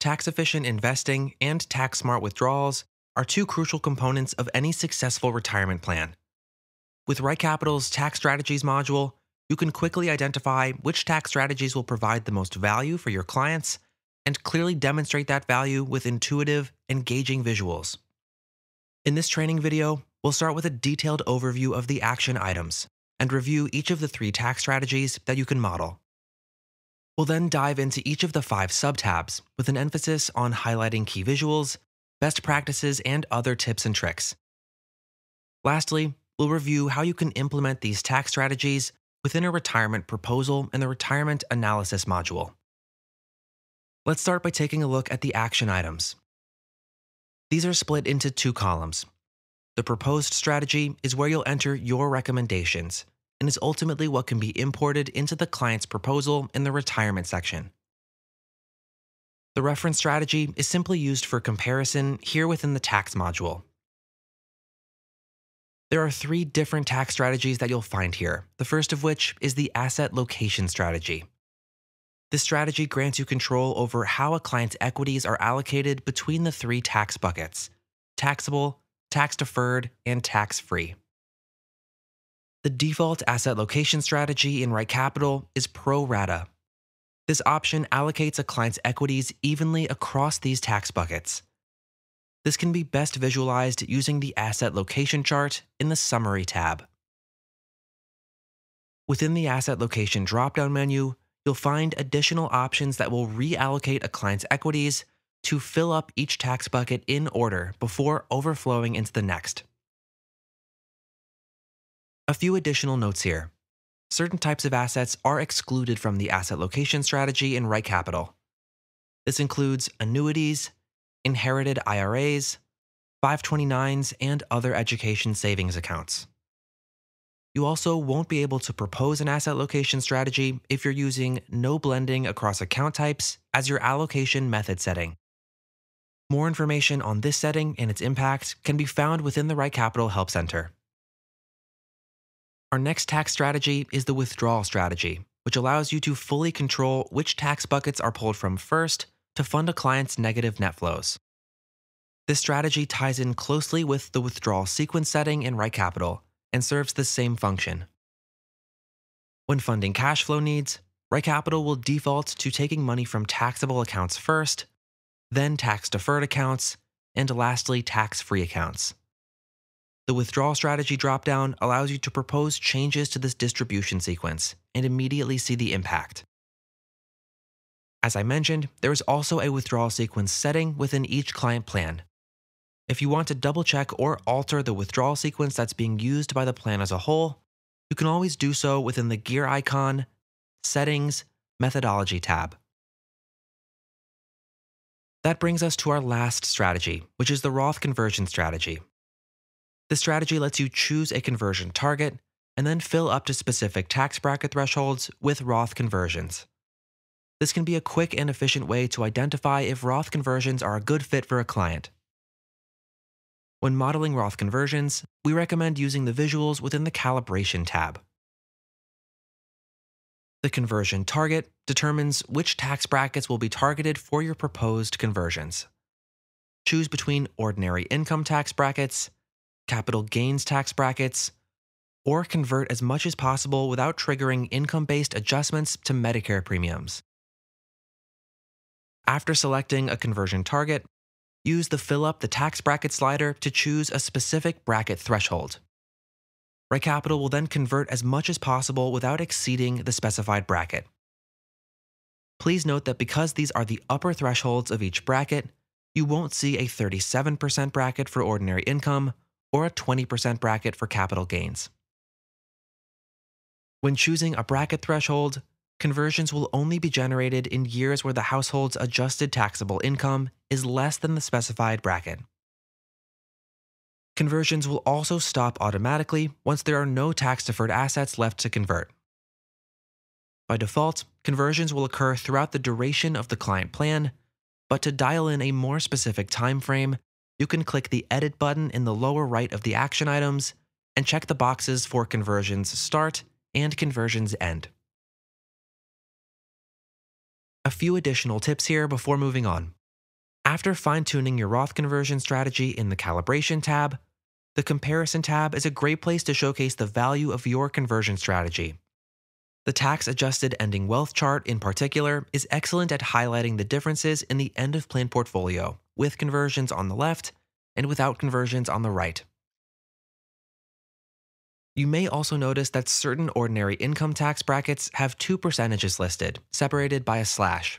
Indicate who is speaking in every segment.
Speaker 1: Tax-efficient investing and tax-smart withdrawals are two crucial components of any successful retirement plan. With RightCapital's Tax Strategies module, you can quickly identify which tax strategies will provide the most value for your clients and clearly demonstrate that value with intuitive, engaging visuals. In this training video, we'll start with a detailed overview of the action items and review each of the 3 tax strategies that you can model. We'll then dive into each of the 5 sub-tabs with an emphasis on highlighting key visuals, best practices, and other tips and tricks. Lastly, we'll review how you can implement these tax strategies within a retirement proposal in the Retirement Analysis module. Let's start by taking a look at the action items. These are split into 2 columns. The proposed strategy is where you'll enter your recommendations and is ultimately what can be imported into the client's proposal in the retirement section. The reference strategy is simply used for comparison here within the tax module. There are 3 different tax strategies that you'll find here, the first of which is the asset location strategy. This strategy grants you control over how a client's equities are allocated between the 3 tax buckets: taxable, tax-deferred, and tax-free. The default asset location strategy in RightCapital is pro rata. This option allocates a client's equities evenly across these tax buckets. This can be best visualized using the asset location chart in the Summary tab. Within the asset location drop-down menu, you'll find additional options that will reallocate a client's equities to fill up each tax bucket in order before overflowing into the next. A few additional notes here. Certain types of assets are excluded from the asset location strategy in RightCapital. This includes annuities, inherited IRAs, 529s, and other education savings accounts. You also won't be able to propose an asset location strategy if you're using no blending across account types as your allocation method setting. More information on this setting and its impact can be found within the RightCapital Help Center. Our next tax strategy is the withdrawal strategy, which allows you to fully control which tax buckets are pulled from first to fund a client's negative net flows. This strategy ties in closely with the withdrawal sequence setting in RightCapital and serves the same function. When funding cash flow needs, RightCapital will default to taking money from taxable accounts first, then tax-deferred accounts, and lastly tax-free accounts. The withdrawal strategy dropdown allows you to propose changes to this distribution sequence and immediately see the impact. As I mentioned, there is also a withdrawal sequence setting within each client plan. If you want to double-check or alter the withdrawal sequence that's being used by the plan as a whole, you can always do so within the gear icon, Settings, Methodology tab. That brings us to our last strategy, which is the Roth conversion strategy. This strategy lets you choose a conversion target and then fill up to specific tax bracket thresholds with Roth conversions. This can be a quick and efficient way to identify if Roth conversions are a good fit for a client. When modeling Roth conversions, we recommend using the visuals within the Calibration tab. The conversion target determines which tax brackets will be targeted for your proposed conversions. Choose between ordinary income tax brackets, capital gains tax brackets, or convert as much as possible without triggering income-based adjustments to Medicare premiums. After selecting a conversion target, use the Fill Up the Tax Bracket slider to choose a specific bracket threshold. RightCapital will then convert as much as possible without exceeding the specified bracket. Please note that because these are the upper thresholds of each bracket, you won't see a 37% bracket for ordinary income or a 20% bracket for capital gains. When choosing a bracket threshold, conversions will only be generated in years where the household's adjusted taxable income is less than the specified bracket. Conversions will also stop automatically once there are no tax-deferred assets left to convert. By default, conversions will occur throughout the duration of the client plan, but to dial in a more specific time frame, you can click the Edit button in the lower right of the action items and check the boxes for conversions start and conversions end. A few additional tips here before moving on. After fine-tuning your Roth conversion strategy in the Calibration tab, the Comparison tab is a great place to showcase the value of your conversion strategy. The tax-adjusted ending wealth chart in particular is excellent at highlighting the differences in the end-of-plan portfolio, with conversions on the left and without conversions on the right. You may also notice that certain ordinary income tax brackets have two percentages listed, separated by a slash.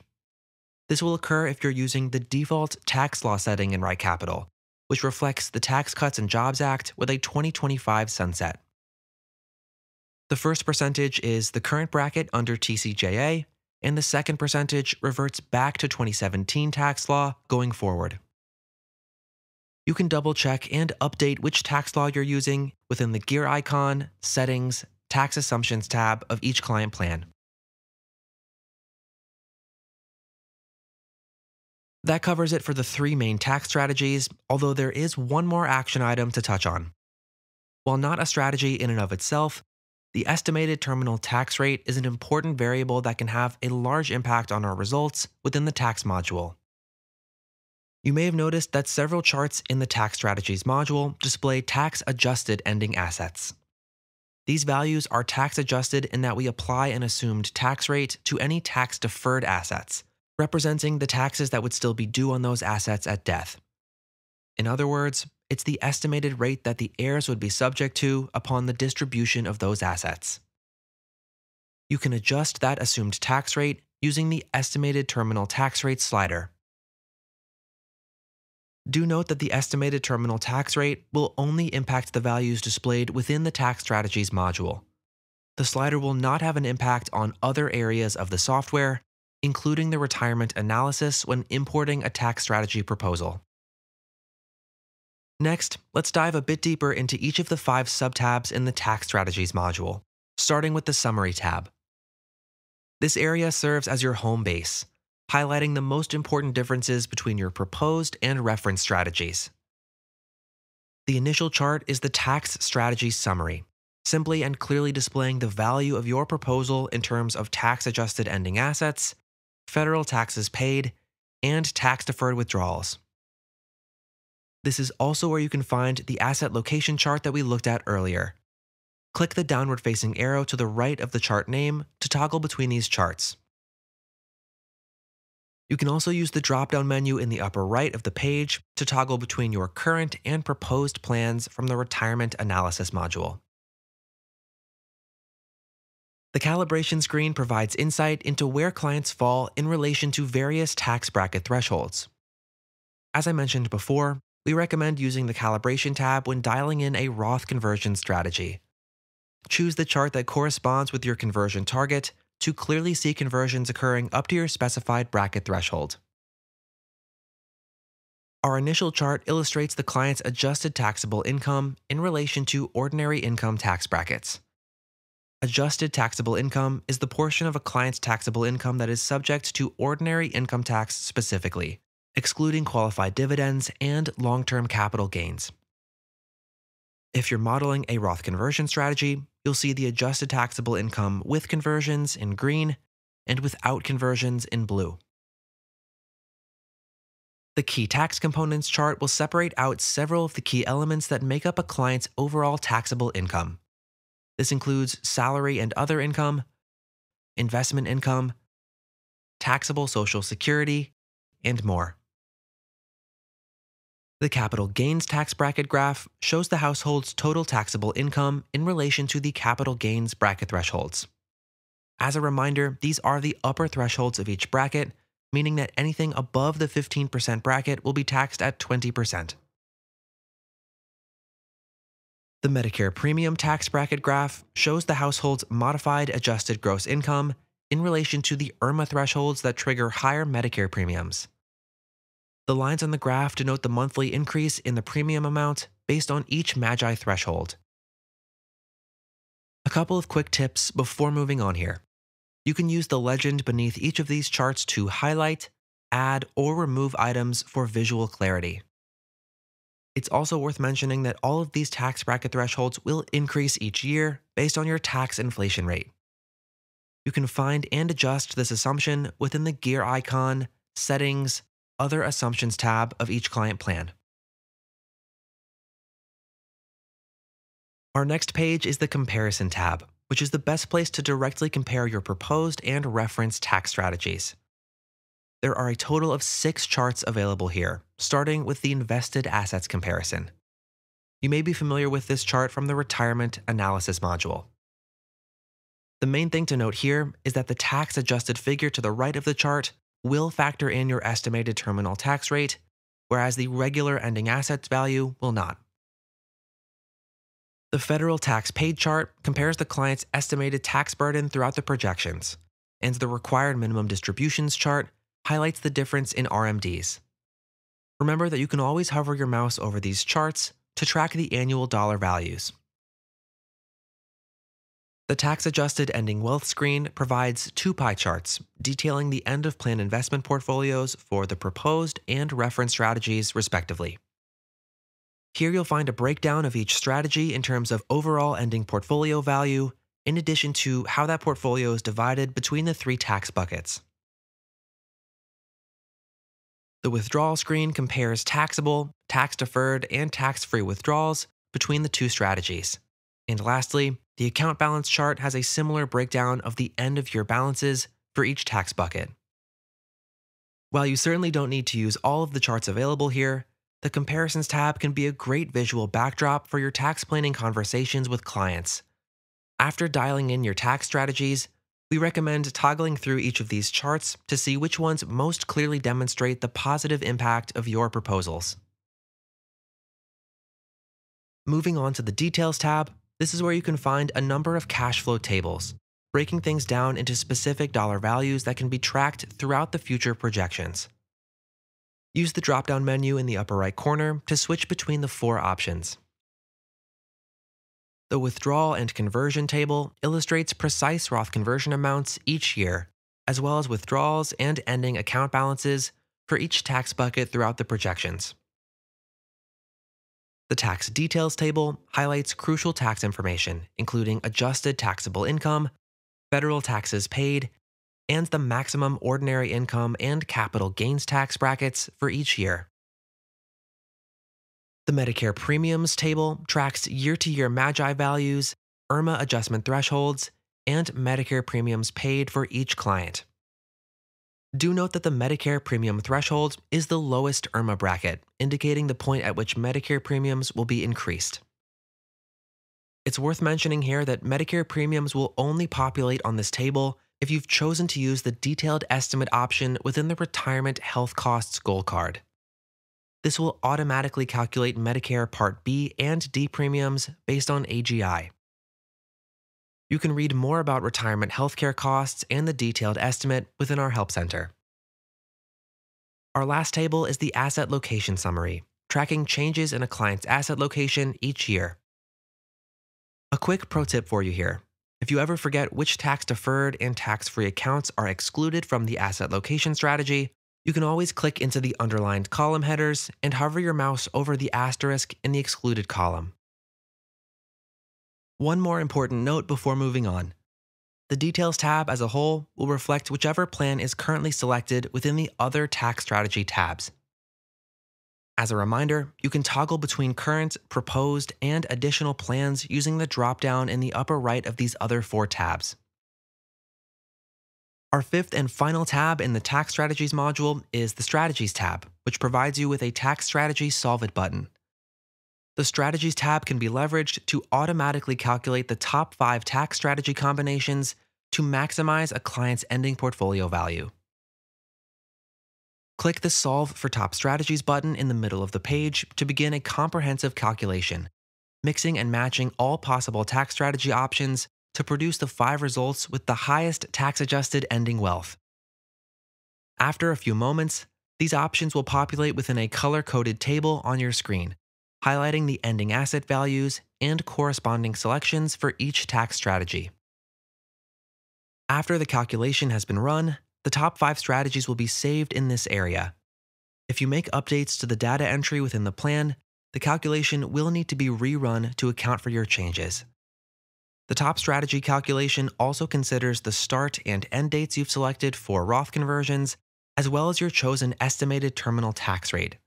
Speaker 1: This will occur if you're using the default tax law setting in RightCapital, which reflects the Tax Cuts and Jobs Act with a 2025 sunset. The first percentage is the current bracket under TCJA, and the second percentage reverts back to 2017 tax law going forward. You can double-check and update which tax law you're using within the gear icon, Settings, Tax Assumptions tab of each client plan. That covers it for the three main tax strategies, although there is one more action item to touch on. While not a strategy in and of itself, the estimated terminal tax rate is an important variable that can have a large impact on our results within the tax module. You may have noticed that several charts in the Tax Strategies module display tax-adjusted ending assets. These values are tax-adjusted in that we apply an assumed tax rate to any tax-deferred assets, representing the taxes that would still be due on those assets at death. In other words, it's the estimated rate that the heirs would be subject to upon the distribution of those assets. You can adjust that assumed tax rate using the Estimated Terminal Tax Rate slider. Do note that the estimated terminal tax rate will only impact the values displayed within the Tax Strategies module. The slider will not have an impact on other areas of the software, including the retirement analysis when importing a tax strategy proposal. Next, let's dive a bit deeper into each of the 5 subtabs in the Tax Strategies module, starting with the Summary tab. This area serves as your home base, highlighting the most important differences between your proposed and reference strategies. The initial chart is the Tax Strategy Summary, simply and clearly displaying the value of your proposal in terms of tax-adjusted ending assets, federal taxes paid, and tax-deferred withdrawals. This is also where you can find the asset location chart that we looked at earlier. Click the downward-facing arrow to the right of the chart name to toggle between these charts. You can also use the drop-down menu in the upper right of the page to toggle between your current and proposed plans from the Retirement Analysis module. The calibration screen provides insight into where clients fall in relation to various tax bracket thresholds. As I mentioned before, we recommend using the Calibration tab when dialing in a Roth conversion strategy. Choose the chart that corresponds with your conversion target to clearly see conversions occurring up to your specified bracket threshold. Our initial chart illustrates the client's adjusted taxable income in relation to ordinary income tax brackets. Adjusted taxable income is the portion of a client's taxable income that is subject to ordinary income tax specifically, excluding qualified dividends and long-term capital gains. If you're modeling a Roth conversion strategy, you'll see the adjusted taxable income with conversions in green and without conversions in blue. The key tax components chart will separate out several of the key elements that make up a client's overall taxable income. This includes salary and other income, investment income, taxable Social Security, and more. The capital gains tax bracket graph shows the household's total taxable income in relation to the capital gains bracket thresholds. As a reminder, these are the upper thresholds of each bracket, meaning that anything above the 15% bracket will be taxed at 20%. The Medicare premium tax bracket graph shows the household's modified adjusted gross income in relation to the IRMA thresholds that trigger higher Medicare premiums. The lines on the graph denote the monthly increase in the premium amount based on each MAGI threshold. A couple of quick tips before moving on here. You can use the legend beneath each of these charts to highlight, add, or remove items for visual clarity. It's also worth mentioning that all of these tax bracket thresholds will increase each year based on your tax inflation rate. You can find and adjust this assumption within the gear icon, Settings, Other Assumptions tab of each client plan. Our next page is the Comparison tab, which is the best place to directly compare your proposed and referenced tax strategies. There are a total of 6 charts available here, starting with the Invested Assets comparison. You may be familiar with this chart from the Retirement Analysis module. The main thing to note here is that the tax-adjusted figure to the right of the chart will factor in your estimated terminal tax rate, whereas the regular ending assets value will not. The federal tax paid chart compares the client's estimated tax burden throughout the projections, and the required minimum distributions chart highlights the difference in RMDs. Remember that you can always hover your mouse over these charts to track the annual dollar values. The tax-adjusted ending wealth screen provides 2 pie charts detailing the end-of-plan investment portfolios for the proposed and reference strategies, respectively. Here you'll find a breakdown of each strategy in terms of overall ending portfolio value, in addition to how that portfolio is divided between the 3 tax buckets. The withdrawal screen compares taxable, tax-deferred, and tax-free withdrawals between the 2 strategies. And lastly, the account balance chart has a similar breakdown of the end-of-year balances for each tax bucket. While you certainly don't need to use all of the charts available here, the Comparisons tab can be a great visual backdrop for your tax planning conversations with clients. After dialing in your tax strategies, we recommend toggling through each of these charts to see which ones most clearly demonstrate the positive impact of your proposals. Moving on to the Details tab, this is where you can find a number of cash flow tables, breaking things down into specific dollar values that can be tracked throughout the future projections. Use the drop-down menu in the upper right corner to switch between the 4 options. The Withdrawal and Conversion table illustrates precise Roth conversion amounts each year, as well as withdrawals and ending account balances for each tax bucket throughout the projections. The Tax Details table highlights crucial tax information, including adjusted taxable income, federal taxes paid, and the maximum ordinary income and capital gains tax brackets for each year. The Medicare Premiums table tracks year-to-year MAGI values, IRMA adjustment thresholds, and Medicare premiums paid for each client. Do note that the Medicare premium threshold is the lowest IRMA bracket, indicating the point at which Medicare premiums will be increased. It's worth mentioning here that Medicare premiums will only populate on this table if you've chosen to use the detailed estimate option within the Retirement Health Costs Gold Card. This will automatically calculate Medicare Part B and D premiums based on AGI. You can read more about retirement healthcare costs and the detailed estimate within our Help Center. Our last table is the Asset Location Summary, tracking changes in a client's asset location each year. A quick pro tip for you here. If you ever forget which tax-deferred and tax-free accounts are excluded from the asset location strategy, you can always click into the underlined column headers and hover your mouse over the asterisk in the excluded column. One more important note before moving on. The Details tab as a whole will reflect whichever plan is currently selected within the Other Tax Strategy tabs. As a reminder, you can toggle between current, proposed, and additional plans using the drop-down in the upper right of these other 4 tabs. Our 5th and final tab in the Tax Strategies module is the Strategies tab, which provides you with a Tax Strategy Solve It button. The Strategies tab can be leveraged to automatically calculate the top 5 tax strategy combinations to maximize a client's ending portfolio value. Click the Solve for Top Strategies button in the middle of the page to begin a comprehensive calculation, mixing and matching all possible tax strategy options to produce the 5 results with the highest tax-adjusted ending wealth. After a few moments, these options will populate within a color-coded table on your screen, highlighting the ending asset values and corresponding selections for each tax strategy. After the calculation has been run, the top 5 strategies will be saved in this area. If you make updates to the data entry within the plan, the calculation will need to be rerun to account for your changes. The top strategy calculation also considers the start and end dates you've selected for Roth conversions, as well as your chosen estimated terminal tax rate.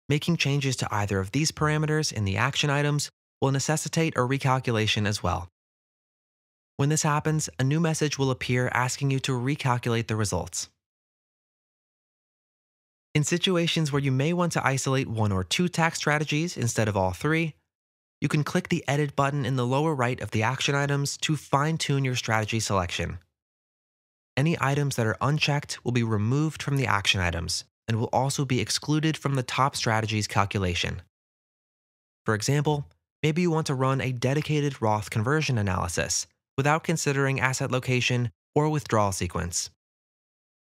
Speaker 1: Making changes to either of these parameters in the action items will necessitate a recalculation as well. When this happens, a new message will appear asking you to recalculate the results. In situations where you may want to isolate one or two tax strategies instead of all three, you can click the Edit button in the lower right of the action items to fine-tune your strategy selection. Any items that are unchecked will be removed from the action items and will also be excluded from the top strategy's calculation. For example, maybe you want to run a dedicated Roth conversion analysis without considering asset location or withdrawal sequence.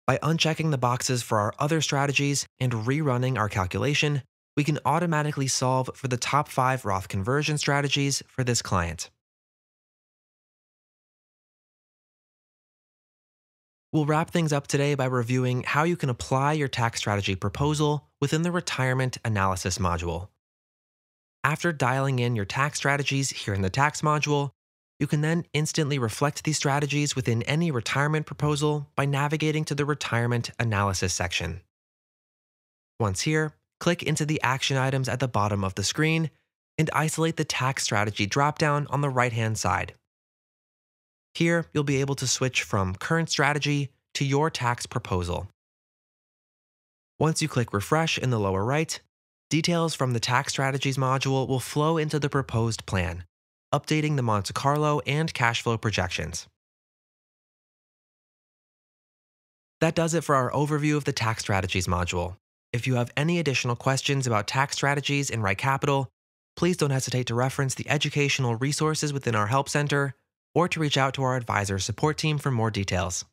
Speaker 1: By unchecking the boxes for our other strategies and rerunning our calculation, we can automatically solve for the top 5 Roth conversion strategies for this client. We'll wrap things up today by reviewing how you can apply your tax strategy proposal within the Retirement Analysis module. After dialing in your tax strategies here in the Tax module, you can then instantly reflect these strategies within any retirement proposal by navigating to the Retirement Analysis section. Once here, click into the action items at the bottom of the screen and isolate the tax strategy dropdown on the right-hand side. Here, you'll be able to switch from current strategy to your tax proposal. Once you click Refresh in the lower right, details from the Tax Strategies module will flow into the proposed plan, updating the Monte Carlo and cash flow projections. That does it for our overview of the Tax Strategies module. If you have any additional questions about tax strategies in Right Capital, please don't hesitate to reference the educational resources within our Help Center or to reach out to our advisor support team for more details.